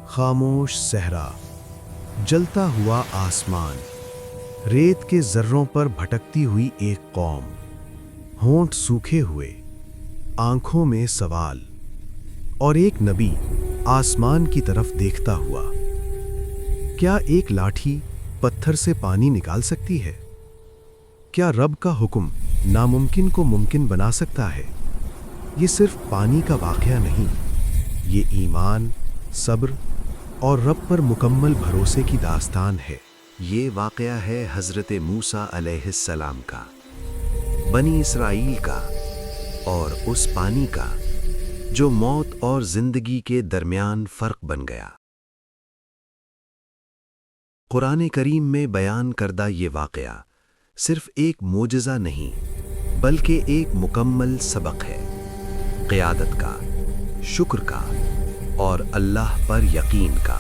خاموش صحرا، جلتا ہوا آسمان، ریت کے ذروں پر بھٹکتی ہوئی ایک قوم، ہونٹ سوکھے ہوئے، آنکھوں میں سوال، اور ایک نبی آسمان کی طرف دیکھتا ہوا۔ کیا ایک لاٹھی پتھر سے پانی نکال سکتی ہے؟ کیا رب کا حکم ناممکن کو ممکن بنا سکتا ہے؟ یہ صرف پانی کا واقعہ نہیں، یہ ایمان، صبر اور رب پر مکمل بھروسے کی داستان ہے۔ یہ واقعہ ہے حضرت موسیٰ علیہ السلام کا، بنی اسرائیل کا، اور اس پانی کا جو موت اور زندگی کے درمیان فرق بن گیا۔ قرآن کریم میں بیان کردہ یہ واقعہ صرف ایک معجزہ نہیں بلکہ ایک مکمل سبق ہے، قیادت کا، شکر کا اور اللہ پر یقین کا۔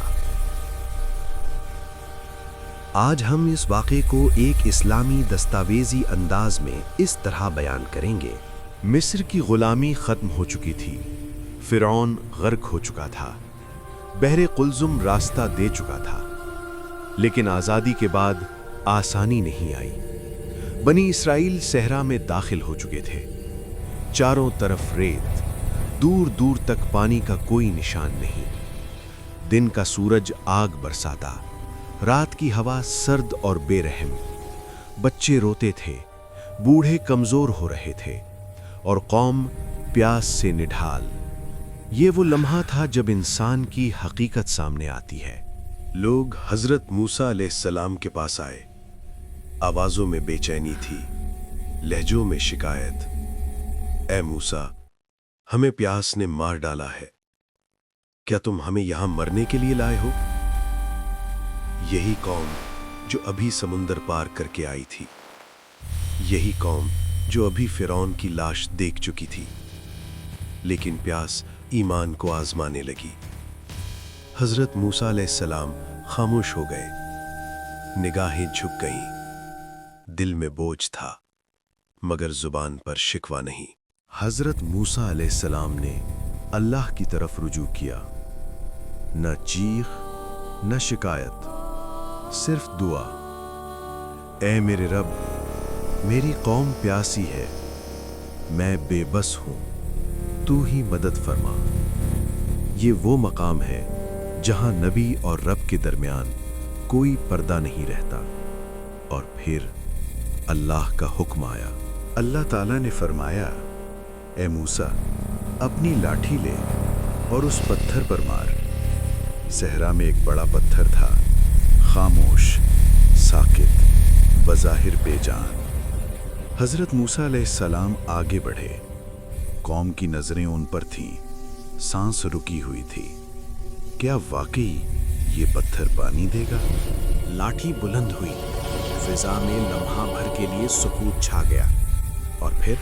آج ہم اس واقعے کو ایک اسلامی دستاویزی انداز میں اس طرح بیان کریں گے۔ مصر کی غلامی ختم ہو چکی تھی، فرعون غرق ہو چکا تھا، بحر قلزم راستہ دے چکا تھا، لیکن آزادی کے بعد آسانی نہیں آئی۔ بنی اسرائیل صحرا میں داخل ہو چکے تھے، چاروں طرف ریت، دور دور تک پانی کا کوئی نشان نہیں۔ دن کا سورج آگ برساتا، رات کی ہوا سرد اور بے رحم، بچے روتے تھے، بوڑھے کمزور ہو رہے تھے، اور قوم پیاس سے نڈھال۔ یہ وہ لمحہ تھا جب انسان کی حقیقت سامنے آتی ہے۔ لوگ حضرت موسیٰ علیہ السلام کے پاس آئے، آوازوں میں بے چینی تھی، لہجوں میں شکایت۔ اے موسیٰ، ہمیں پیاس نے مار ڈالا ہے، کیا تم ہمیں یہاں مرنے کے لیے لائے ہو؟ یہی قوم جو ابھی سمندر پار کر کے آئی تھی، یہی قوم جو ابھی فرعون کی لاش دیکھ چکی تھی، لیکن پیاس ایمان کو آزمانے لگی۔ حضرت موسیٰ علیہ السلام خاموش ہو گئے، نگاہیں جھک گئیں، دل میں بوجھ تھا مگر زبان پر شکوہ نہیں۔ حضرت موسیٰ علیہ السلام نے اللہ کی طرف رجوع کیا، نہ چیخ نہ شکایت، صرف دعا۔ اے میرے رب، میری قوم پیاسی ہے، میں بے بس ہوں، تو ہی مدد فرما۔ یہ وہ مقام ہے جہاں نبی اور رب کے درمیان کوئی پردہ نہیں رہتا۔ اور پھر اللہ کا حکم آیا۔ اللہ تعالیٰ نے فرمایا، اے موسیٰ، اپنی لاٹھی لے اور اس پتھر پر مار۔ صحرا میں ایک بڑا پتھر تھا، خاموش، ساکت، بظاہر بے جان۔ حضرت موسیٰ علیہ السلام آگے بڑھے، قوم کی نظریں ان پر تھیں، سانس رکی ہوئی تھی۔ کیا واقعی یہ پتھر پانی دے گا؟ لاٹھی بلند ہوئی، فضا میں لمحہ بھر کے لیے سکوت چھا گیا، اور پھر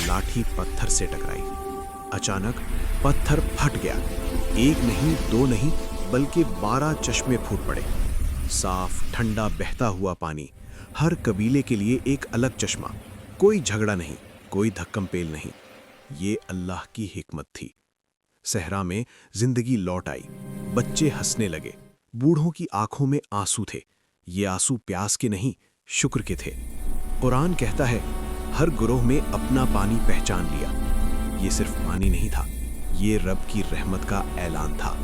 لاٹھی پتھر سے ٹکرائی۔ اچانک پتھر پھٹ گیا، ایک نہیں، دو نہیں، بلکہ 12 چشمے پھوٹ پڑے۔ صاف ٹھنڈا بہتا ہوا پانی، ہر قبیلے کے لیے ایک الگ چشمہ، کوئی جھگڑا نہیں، کوئی دھکم پیل نہیں۔ یہ اللہ کی حکمت تھی۔ صحرا میں زندگی لوٹ آئی، بچے ہنسنے لگے، بوڑھوں کی آنکھوں میں آنسو تھے۔ یہ آنسو پیاس کے نہیں، شکر کے تھے۔ قرآن کہتا ہے، ہر گروہ میں اپنا پانی پہچان لیا۔ یہ صرف پانی نہیں تھا، یہ رب کی رحمت کا اعلان تھا۔